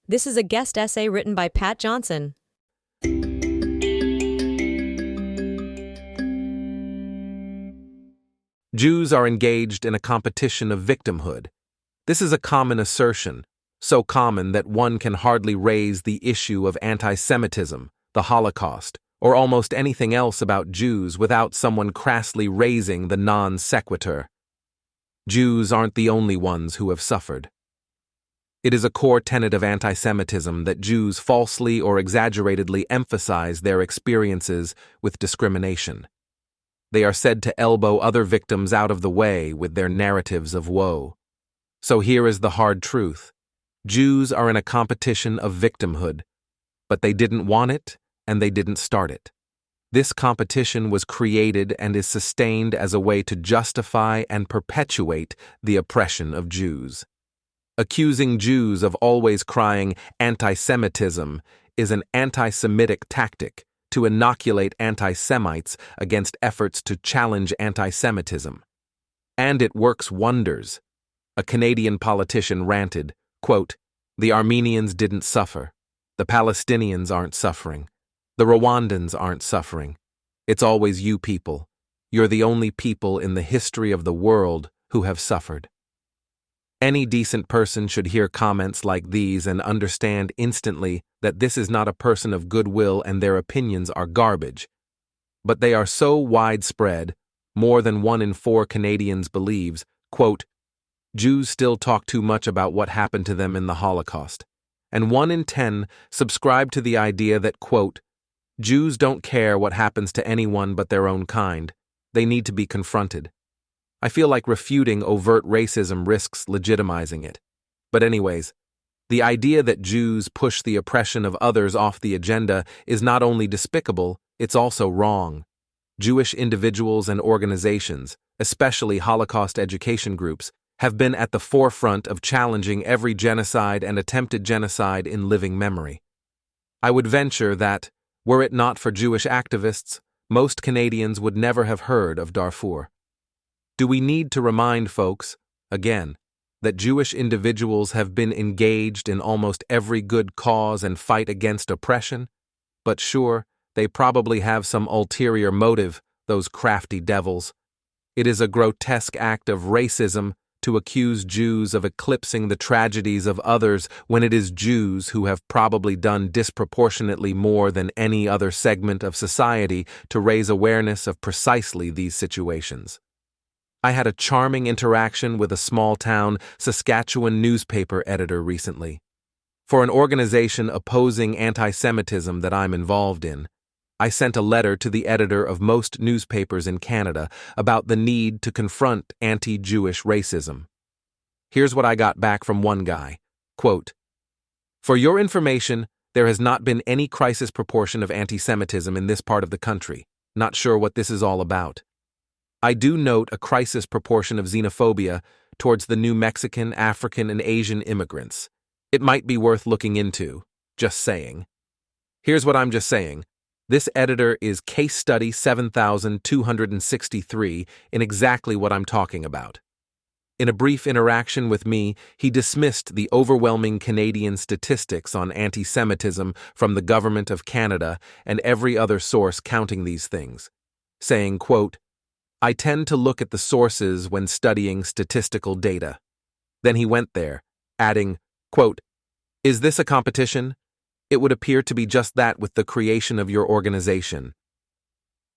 This is a guest essay written by Pat Johnson. Jews are engaged in a competition of victimhood. This is a common assertion, so common that one can hardly raise the issue of antisemitism, the Holocaust, or almost anything else about Jews without someone crassly raising the non sequitur. Jews aren't the only ones who have suffered. It is a core tenet of antisemitism that Jews falsely or exaggeratedly emphasize their experiences with discrimination. They are said to elbow other victims out of the way with their narratives of woe. So here is the hard truth. Jews are in a competition of victimhood, but they didn't want it and they didn't start it. This competition was created and is sustained as a way to justify and perpetuate the oppression of Jews. Accusing Jews of always crying anti-Semitism is an anti-Semitic tactic to inoculate anti-Semites against efforts to challenge anti-Semitism. And it works wonders. A Canadian politician ranted, quote, "The Armenians didn't suffer. The Palestinians aren't suffering. The Rwandans aren't suffering. It's always you people. You're the only people in the history of the world who have suffered." Any decent person should hear comments like these and understand instantly that this is not a person of goodwill and their opinions are garbage. But they are so widespread, more than 1 in 4 Canadians believes, quote, Jews still talk too much about what happened to them in the Holocaust. And 1 in 10 subscribe to the idea that, quote, Jews don't care what happens to anyone but their own kind. They need to be confronted. I feel like refuting overt racism risks legitimizing it. But anyways, the idea that Jews push the oppression of others off the agenda is not only despicable, it's also wrong. Jewish individuals and organizations, especially Holocaust education groups, have been at the forefront of challenging every genocide and attempted genocide in living memory. I would venture that, were it not for Jewish activists, most Canadians would never have heard of Darfur. Do we need to remind folks, again, that Jewish individuals have been engaged in almost every good cause and fight against oppression? But sure, they probably have some ulterior motive, those crafty devils. It is a grotesque act of racism to accuse Jews of eclipsing the tragedies of others when it is Jews who have probably done disproportionately more than any other segment of society to raise awareness of precisely these situations. I had a charming interaction with a small-town Saskatchewan newspaper editor recently. For an organization opposing anti-Semitism that I'm involved in, I sent a letter to the editor of most newspapers in Canada about the need to confront anti-Jewish racism. Here's what I got back from one guy, quote, "For your information, there has not been any crisis proportion of anti-Semitism in this part of the country. Not sure what this is all about. I do note a crisis proportion of xenophobia towards the new Mexican, African, and Asian immigrants. It might be worth looking into. Just saying." Here's what I'm just saying. This editor is case study 7263 in exactly what I'm talking about. In a brief interaction with me, he dismissed the overwhelming Canadian statistics on anti-Semitism from the Government of Canada and every other source counting these things, saying, quote, "I tend to look at the sources when studying statistical data." Then he went there, adding, quote, "Is this a competition? It would appear to be just that with the creation of your organization."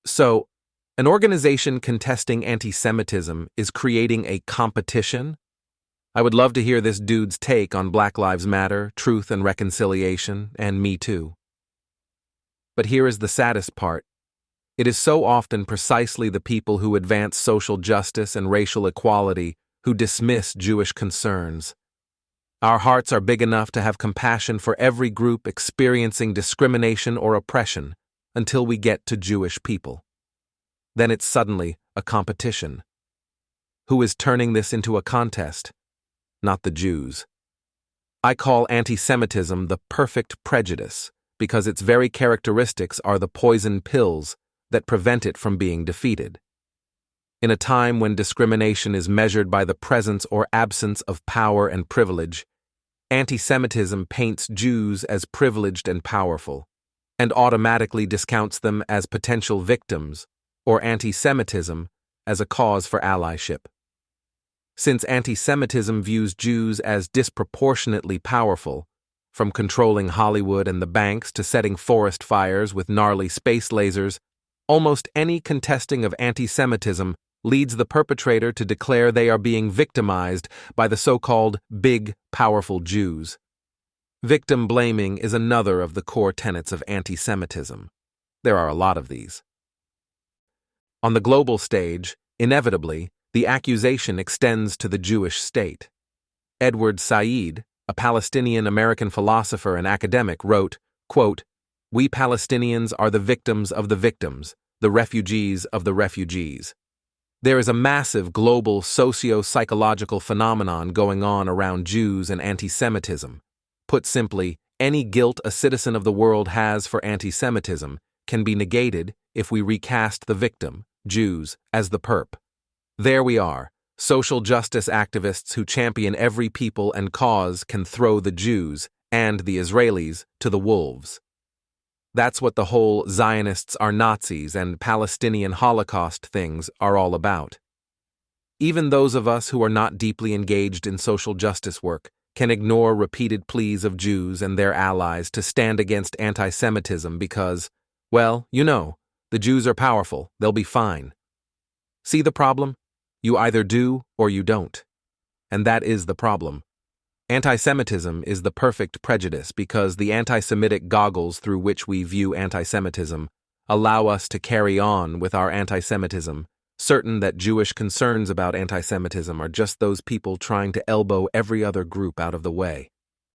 So, an organization contesting anti-Semitism is creating a competition? I would love to hear this dude's take on Black Lives Matter, Truth and Reconciliation, and Me Too. But here is the saddest part. It is so often precisely the people who advance social justice and racial equality who dismiss Jewish concerns. Our hearts are big enough to have compassion for every group experiencing discrimination or oppression until we get to Jewish people. Then it's suddenly a competition. Who is turning this into a contest? Not the Jews. I call anti-Semitism the perfect prejudice because its very characteristics are the poison pills that prevent it from being defeated. In a time when discrimination is measured by the presence or absence of power and privilege, Antisemitism paints Jews as privileged and powerful, and automatically discounts them as potential victims, or antisemitism as a cause for allyship. Since antisemitism views Jews as disproportionately powerful, from controlling Hollywood and the banks to setting forest fires with gnarly space lasers, almost any contesting of antisemitism leads the perpetrator to declare they are being victimized by the so-called big, powerful Jews. Victim blaming is another of the core tenets of antisemitism. There are a lot of these. On the global stage, inevitably, the accusation extends to the Jewish state. Edward Said, a Palestinian-American philosopher and academic, wrote, quote, "We Palestinians are the victims of the victims, the refugees of the refugees." There is a massive global socio-psychological phenomenon going on around Jews and antisemitism. Put simply, any guilt a citizen of the world has for antisemitism can be negated if we recast the victim, Jews, as the perp. There we are. Social justice activists who champion every people and cause can throw the Jews and the Israelis to the wolves. That's what the whole Zionists are Nazis and Palestinian Holocaust things are all about. Even those of us who are not deeply engaged in social justice work can ignore repeated pleas of Jews and their allies to stand against anti-Semitism because, well, the Jews are powerful, they'll be fine. See the problem? You either do or you don't. And that is the problem. Anti-Semitism is the perfect prejudice because the anti-Semitic goggles through which we view anti-Semitism allow us to carry on with our anti-Semitism, certain that Jewish concerns about anti-Semitism are just those people trying to elbow every other group out of the way.